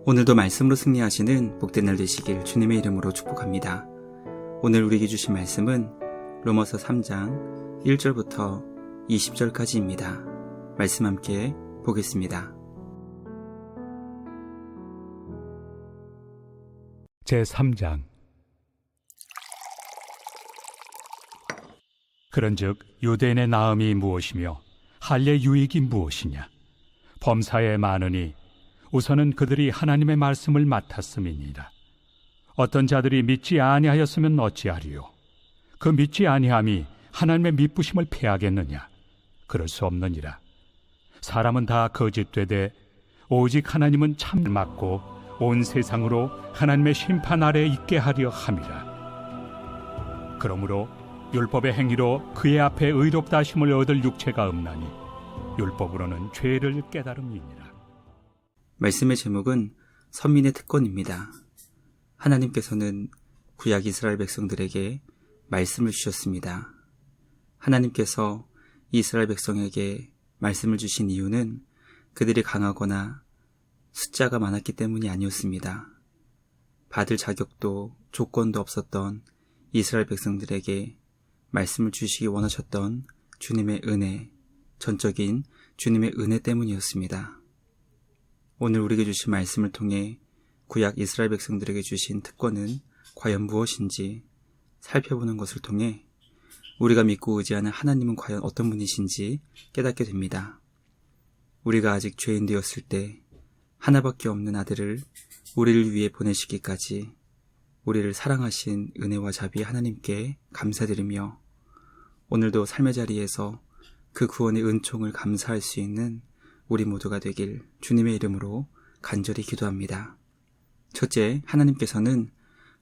오늘도 말씀으로 승리하시는 복된 날 되시길 주님의 이름으로 축복합니다. 오늘 우리에게 주신 말씀은 로마서 3장 1절부터 20절까지입니다. 말씀 함께 보겠습니다. 제3장. 그런즉 유대인의 나음이 무엇이며 할례 유익이 무엇이냐? 범사에 많으니 우선은 그들이 하나님의 말씀을 맡았음이니라. 어떤 자들이 믿지 아니하였으면 어찌하리요? 그 믿지 아니함이 하나님의 미쁘심을 패하겠느냐? 그럴 수 없느니라. 사람은 다 거짓되되 오직 하나님은 참 맞고 온 세상으로 하나님의 심판 아래 있게 하려 함이라. 그러므로 율법의 행위로 그의 앞에 의롭다 하심을 얻을 육체가 없나니 율법으로는 죄를 깨달음이니라. 말씀의 제목은 선민의 특권입니다. 하나님께서는 구약 이스라엘 백성들에게 말씀을 주셨습니다. 하나님께서 이스라엘 백성에게 말씀을 주신 이유는 그들이 강하거나 숫자가 많았기 때문이 아니었습니다. 받을 자격도 조건도 없었던 이스라엘 백성들에게 말씀을 주시기 원하셨던 주님의 은혜, 전적인 주님의 은혜 때문이었습니다. 오늘 우리에게 주신 말씀을 통해 구약 이스라엘 백성들에게 주신 특권은 과연 무엇인지 살펴보는 것을 통해 우리가 믿고 의지하는 하나님은 과연 어떤 분이신지 깨닫게 됩니다. 우리가 아직 죄인 되었을 때 하나밖에 없는 아들을 우리를 위해 보내시기까지 우리를 사랑하신 은혜와 자비 하나님께 감사드리며 오늘도 삶의 자리에서 그 구원의 은총을 감사할 수 있는 우리 모두가 되길 주님의 이름으로 간절히 기도합니다. 첫째, 하나님께서는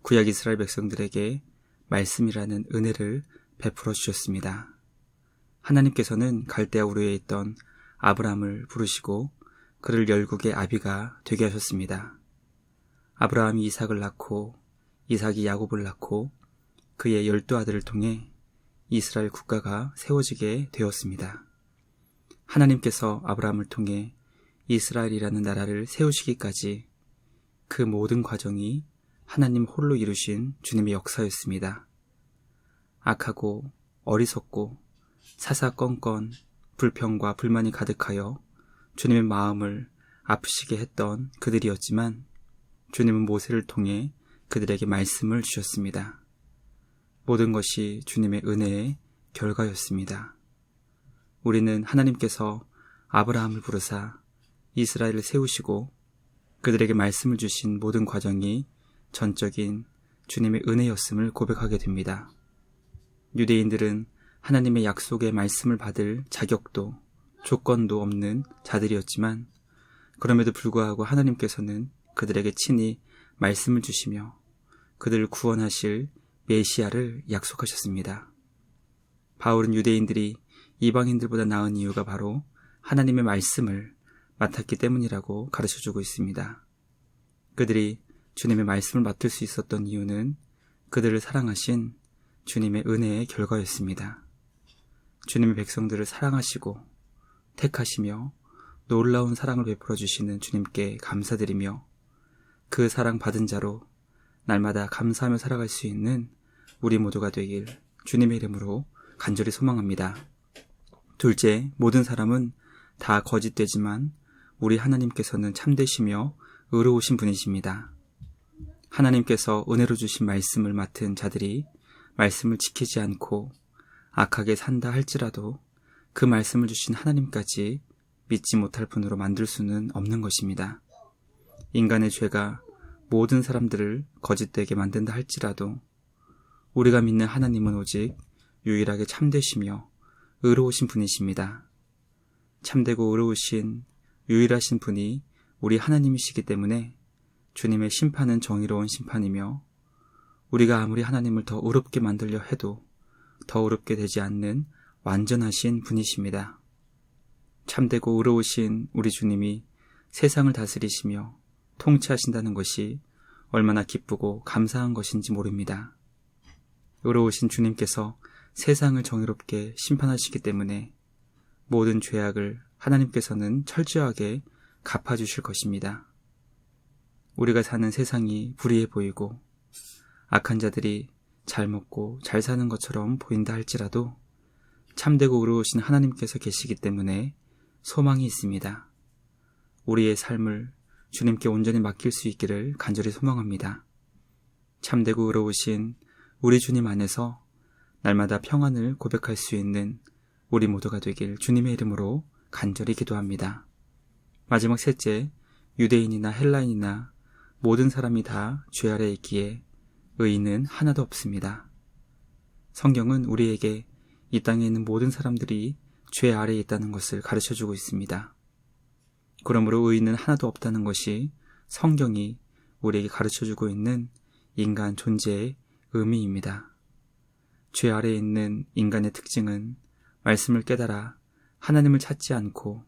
구약 이스라엘 백성들에게 말씀이라는 은혜를 베풀어 주셨습니다. 하나님께서는 갈대아 우르에 있던 아브라함을 부르시고 그를 열국의 아비가 되게 하셨습니다. 아브라함이 이삭을 낳고 이삭이 야곱을 낳고 그의 12아들을 통해 이스라엘 국가가 세워지게 되었습니다. 하나님께서 아브라함을 통해 이스라엘이라는 나라를 세우시기까지 그 모든 과정이 하나님 홀로 이루신 주님의 역사였습니다. 악하고 어리석고 사사건건 불평과 불만이 가득하여 주님의 마음을 아프시게 했던 그들이었지만 주님은 모세를 통해 그들에게 말씀을 주셨습니다. 모든 것이 주님의 은혜의 결과였습니다. 우리는 하나님께서 아브라함을 부르사 이스라엘을 세우시고 그들에게 말씀을 주신 모든 과정이 전적인 주님의 은혜였음을 고백하게 됩니다. 유대인들은 하나님의 약속의 말씀을 받을 자격도 조건도 없는 자들이었지만 그럼에도 불구하고 하나님께서는 그들에게 친히 말씀을 주시며 그들을 구원하실 메시아를 약속하셨습니다. 바울은 유대인들이 이방인들보다 나은 이유가 바로 하나님의 말씀을 맡았기 때문이라고 가르쳐주고 있습니다. 그들이 주님의 말씀을 맡을 수 있었던 이유는 그들을 사랑하신 주님의 은혜의 결과였습니다. 주님의 백성들을 사랑하시고 택하시며 놀라운 사랑을 베풀어 주시는 주님께 감사드리며 그 사랑 받은 자로 날마다 감사하며 살아갈 수 있는 우리 모두가 되길 주님의 이름으로 간절히 소망합니다. 둘째, 모든 사람은 다 거짓되지만 우리 하나님께서는 참되시며 의로우신 분이십니다. 하나님께서 은혜로 주신 말씀을 맡은 자들이 말씀을 지키지 않고 악하게 산다 할지라도 그 말씀을 주신 하나님까지 믿지 못할 분으로 만들 수는 없는 것입니다. 인간의 죄가 모든 사람들을 거짓되게 만든다 할지라도 우리가 믿는 하나님은 오직 유일하게 참되시며 의로우신 분이십니다. 참되고 의로우신 유일하신 분이 우리 하나님이시기 때문에 주님의 심판은 정의로운 심판이며 우리가 아무리 하나님을 더 의롭게 만들려 해도 더 의롭게 되지 않는 완전하신 분이십니다. 참되고 의로우신 우리 주님이 세상을 다스리시며 통치하신다는 것이 얼마나 기쁘고 감사한 것인지 모릅니다. 의로우신 주님께서 세상을 정의롭게 심판하시기 때문에 모든 죄악을 하나님께서는 철저하게 갚아주실 것입니다. 우리가 사는 세상이 불의해 보이고 악한 자들이 잘 먹고 잘 사는 것처럼 보인다 할지라도 참되고 의로우신 하나님께서 계시기 때문에 소망이 있습니다. 우리의 삶을 주님께 온전히 맡길 수 있기를 간절히 소망합니다. 참되고 의로우신 우리 주님 안에서 날마다 평안을 고백할 수 있는 우리 모두가 되길 주님의 이름으로 간절히 기도합니다. 마지막 셋째, 유대인이나 헬라인이나 모든 사람이 다 죄 아래에 있기에 의인은 하나도 없습니다. 성경은 우리에게 이 땅에 있는 모든 사람들이 죄 아래에 있다는 것을 가르쳐주고 있습니다. 그러므로 의인은 하나도 없다는 것이 성경이 우리에게 가르쳐주고 있는 인간 존재의 의미입니다. 죄 아래에 있는 인간의 특징은 말씀을 깨달아 하나님을 찾지 않고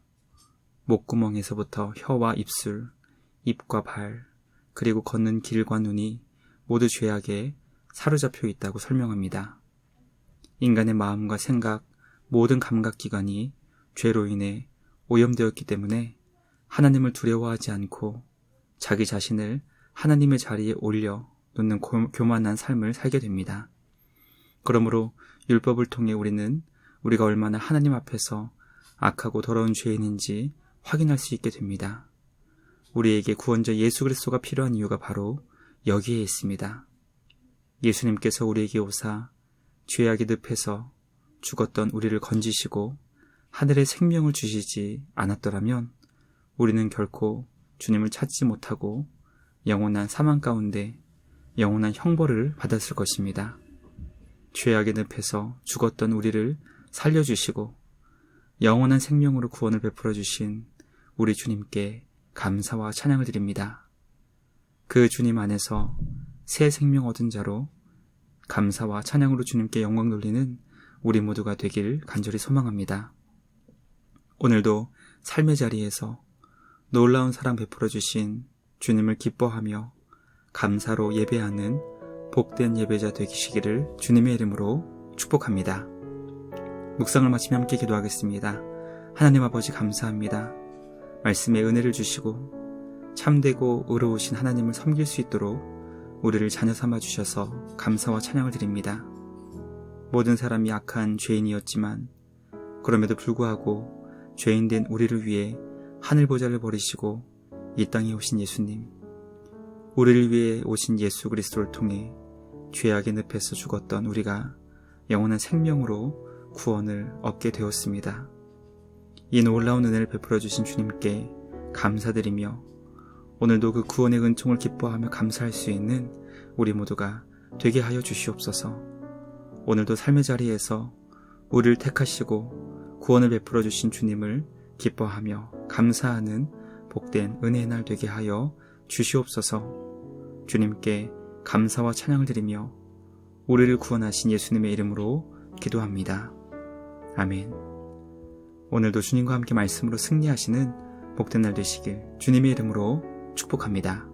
목구멍에서부터 혀와 입술, 입과 발, 그리고 걷는 길과 눈이 모두 죄악에 사로잡혀 있다고 설명합니다. 인간의 마음과 생각, 모든 감각기관이 죄로 인해 오염되었기 때문에 하나님을 두려워하지 않고 자기 자신을 하나님의 자리에 올려 놓는 교만한 삶을 살게 됩니다. 그러므로 율법을 통해 우리는 우리가 얼마나 하나님 앞에서 악하고 더러운 죄인인지 확인할 수 있게 됩니다. 우리에게 구원자 예수 그리스도가 필요한 이유가 바로 여기에 있습니다. 예수님께서 우리에게 오사 죄악의 늪에서 죽었던 우리를 건지시고 하늘의 생명을 주시지 않았더라면 우리는 결코 주님을 찾지 못하고 영원한 사망 가운데 영원한 형벌을 받았을 것입니다. 죄악의 늪에서 죽었던 우리를 살려주시고 영원한 생명으로 구원을 베풀어 주신 우리 주님께 감사와 찬양을 드립니다. 그 주님 안에서 새 생명 얻은 자로 감사와 찬양으로 주님께 영광 돌리는 우리 모두가 되길 간절히 소망합니다. 오늘도 삶의 자리에서 놀라운 사랑 베풀어 주신 주님을 기뻐하며 감사로 예배하는 복된 예배자 되시기를 주님의 이름으로 축복합니다. 묵상을 마치며 함께 기도하겠습니다. 하나님 아버지 감사합니다. 말씀에 은혜를 주시고 참되고 의로우신 하나님을 섬길 수 있도록 우리를 자녀 삼아 주셔서 감사와 찬양을 드립니다. 모든 사람이 악한 죄인이었지만 그럼에도 불구하고 죄인된 우리를 위해 하늘 보좌를 버리시고 이 땅에 오신 예수님, 우리를 위해 오신 예수 그리스도를 통해 죄악의 늪에서 죽었던 우리가 영원한 생명으로 구원을 얻게 되었습니다. 이 놀라운 은혜를 베풀어 주신 주님께 감사드리며 오늘도 그 구원의 은총을 기뻐하며 감사할 수 있는 우리 모두가 되게 하여 주시옵소서. 오늘도 삶의 자리에서 우리를 택하시고 구원을 베풀어 주신 주님을 기뻐하며 감사하는 복된 은혜의 날 되게 하여 주시옵소서. 주님께 감사와 찬양을 드리며 우리를 구원하신 예수님의 이름으로 기도합니다. 아멘. 오늘도 주님과 함께 말씀으로 승리하시는 복된 날 되시길 주님의 이름으로 축복합니다.